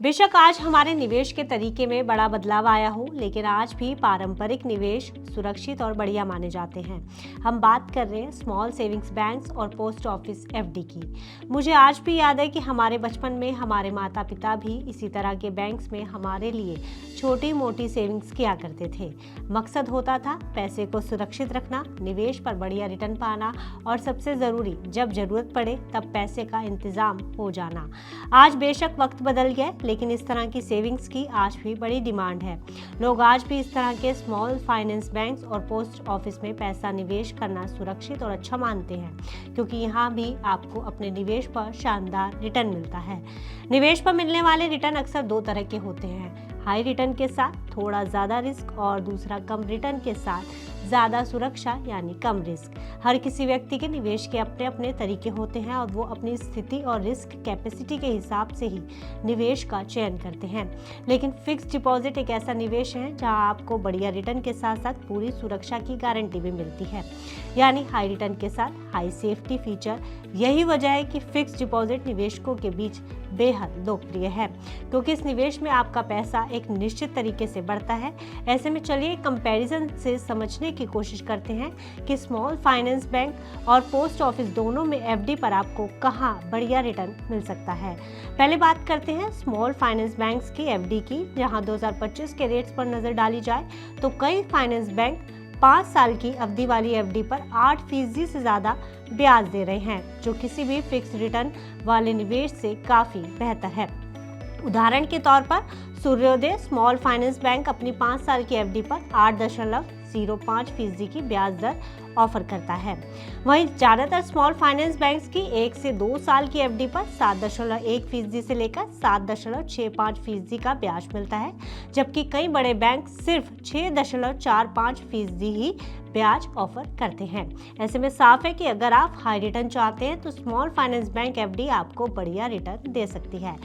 बेशक आज हमारे निवेश के तरीके में बड़ा बदलाव आया हो, लेकिन आज भी पारंपरिक निवेश सुरक्षित और बढ़िया माने जाते हैं। हम बात कर रहे हैं स्मॉल सेविंग्स बैंक्स और पोस्ट ऑफिस एफडी की। मुझे आज भी याद है कि हमारे बचपन में हमारे माता पिता भी इसी तरह के बैंक्स में हमारे लिए छोटी मोटी सेविंग्स किया करते थे। मकसद होता था पैसे को सुरक्षित रखना, निवेश पर बढ़िया रिटर्न पाना और सबसे ज़रूरी, जब ज़रूरत पड़े तब पैसे का इंतज़ाम हो जाना। आज बेशक वक्त बदल गया, लेकिन इस तरह की सेविंग्स की आज भी बड़ी डिमांड है। लोग आज भी इस तरह के स्मॉल फाइनेंस बैंक्स और पोस्ट ऑफिस में पैसा निवेश करना सुरक्षित और अच्छा मानते हैं, क्योंकि यहाँ भी आपको अपने निवेश पर शानदार रिटर्न मिलता है। निवेश पर मिलने वाले रिटर्न अक्सर दो तरह के होते हैं, हाई रिटर्न के साथ थोड़ा ज़्यादा रिस्क और दूसरा कम रिटर्न के साथ ज़्यादा सुरक्षा यानी कम रिस्क। हर किसी व्यक्ति के निवेश के अपने अपने तरीके होते हैं और वो अपनी स्थिति और रिस्क कैपेसिटी के हिसाब से ही निवेश का चयन करते हैं। लेकिन फिक्स्ड डिपॉजिट एक ऐसा निवेश है जहां आपको बढ़िया रिटर्न के साथ साथ पूरी सुरक्षा की गारंटी भी मिलती है, यानी हाई रिटर्न के साथ हाई सेफ्टी फीचर। यही वजह है कि फिक्स्ड डिपॉजिट निवेशकों के बीच बेहद लोकप्रिय है, क्योंकि इस निवेश में आपका पैसा एक निश्चित तरीके से बढ़ता है। ऐसे में चलिए कंपैरिजन से समझने की कोशिश करते हैं कि स्मॉल फाइनेंस बैंक और पोस्ट ऑफिस दोनों में एफडी पर आपको कहां बढ़िया रिटर्न मिल सकता है। पहले बात करते हैं स्मॉल फाइनेंस बैंक्स की एफडी की। जहां 2025 के रेट्स पर नजर डाली जाए तो कई फाइनेंस बैंक 5 साल की अवधि वाली एफडी पर 8% से ज़्यादा ब्याज दे रहे हैं, जो किसी भी फिक्स रिटर्न वाले निवेश से काफ़ी बेहतर है। उदाहरण के तौर पर सूर्योदय स्मॉल फाइनेंस बैंक अपनी 5 साल की एफडी पर 8.05% की ब्याज दर ऑफर करता है। वहीं ज़्यादातर स्मॉल फाइनेंस बैंक्स की 1 से 2 साल की एफडी पर 7.1% से लेकर 7.65% का ब्याज मिलता है, जबकि कई बड़े बैंक सिर्फ 6.45% ही ब्याज ऑफर करते हैं। ऐसे में साफ है कि अगर आप हाई रिटर्न चाहते हैं तो स्मॉल फाइनेंस बैंक एफडी आपको बढ़िया रिटर्न दे सकती है।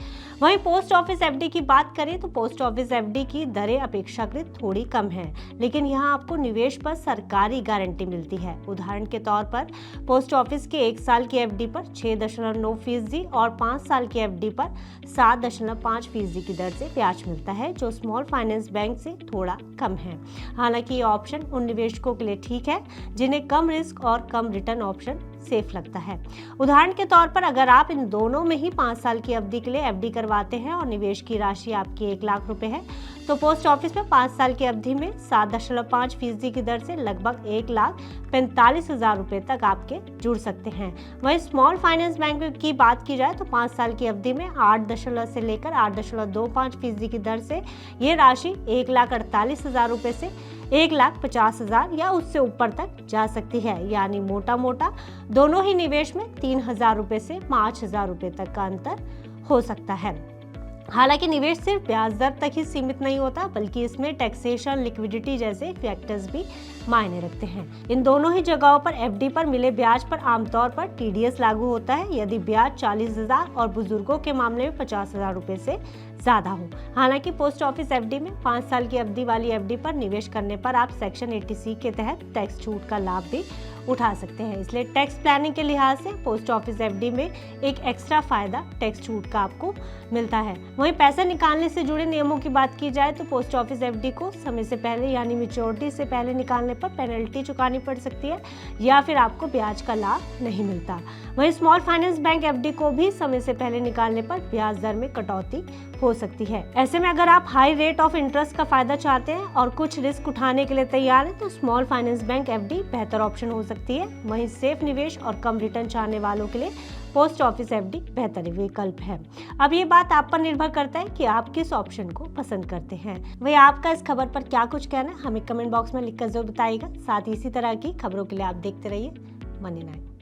वहीं पोस्ट ऑफिस एफडी की बात करें तो पोस्ट ऑफिस एफडी की दरें अपेक्षाकृत थोड़ी कम हैं, लेकिन यहाँ आपको निवेश पर सरकारी गारंटी मिलती है। उदाहरण के तौर पर पोस्ट ऑफिस के 1 साल की एफडी पर 6.9% और 5 साल की एफडी पर 7.5% की दर से ब्याज मिलता है, जो स्मॉल फाइनेंस बैंक से थोड़ा कम है। हालांकि ये ऑप्शन उन निवेशकों के लिए ठीक है जिन्हें कम रिस्क और कम रिटर्न ऑप्शन सेफ लगता है। उदाहरण के तौर पर अगर आप इन दोनों में ही 5 साल की अवधि के लिए एफडी करवाते हैं और निवेश की राशि आपकी 1 लाख रुपए है, तो पोस्ट ऑफिस में 5 साल की अवधि में 7.5% की दर से लगभग 1,45,000 रुपए तक आपके जुड़ सकते हैं। वहीं स्मॉल फाइनेंस बैंक की बात की जाए तो 5 साल की अवधि में 8 से लेकर 8.25% की दर से ये राशि 1,48,000 रुपए से 1,50,000 या उससे ऊपर तक जा सकती है, यानी मोटा मोटा दोनों ही निवेश में 3,000 रुपए से 5,000 रुपए तक का अंतर हो सकता है। हालांकि निवेश सिर्फ ब्याज दर तक ही सीमित नहीं होता, बल्कि इसमें टैक्सेशन, लिक्विडिटी जैसे फैक्टर्स भी मायने रखते हैं। इन दोनों ही जगहों पर एफडी पर मिले ब्याज पर आमतौर पर टीडीएस लागू होता है यदि ब्याज 40,000 और बुजुर्गों के मामले में 50,000 रुपए से ज़्यादा हो। हालांकि पोस्ट ऑफिस एफडी में 5 साल की अवधि वाली एफडी पर निवेश करने पर आप सेक्शन 80C के तहत टैक्स छूट का लाभ भी उठा सकते हैं। इसलिए टैक्स प्लानिंग के लिहाज से पोस्ट ऑफिस एफडी में एक एक्स्ट्रा फायदा टैक्स छूट का आपको मिलता है। वहीं पैसे निकालने से जुड़े नियमों की बात की जाए तो पोस्ट ऑफिस एफडी को समय से पहले यानी मैच्योरिटी से पहले निकालने पर पेनल्टी चुकानी पड़ सकती है या फिर आपको ब्याज का लाभ नहीं मिलता। वहीं स्मॉल फाइनेंस बैंक एफडी को भी समय से पहले निकालने पर ब्याज दर में कटौती हो सकती है। ऐसे में अगर आप हाई रेट ऑफ इंटरेस्ट का फायदा चाहते हैं और कुछ रिस्क उठाने के लिए तैयार हैं तो स्मॉल फाइनेंस बैंक एफडी बेहतर ऑप्शन हो सकती है। वहीं सेफ निवेश और कम रिटर्न चाहने वालों के लिए पोस्ट ऑफिस एफडी बेहतर विकल्प है। अब ये बात आप पर निर्भर करता है कि आप किस ऑप्शन को पसंद करते हैं। वही आपका इस खबर पर क्या कुछ कहना है हमें कमेंट बॉक्स में लिखकर जरूर बताइएगा। साथ ही इसी तरह की खबरों के लिए आप देखते रहिए मनी9।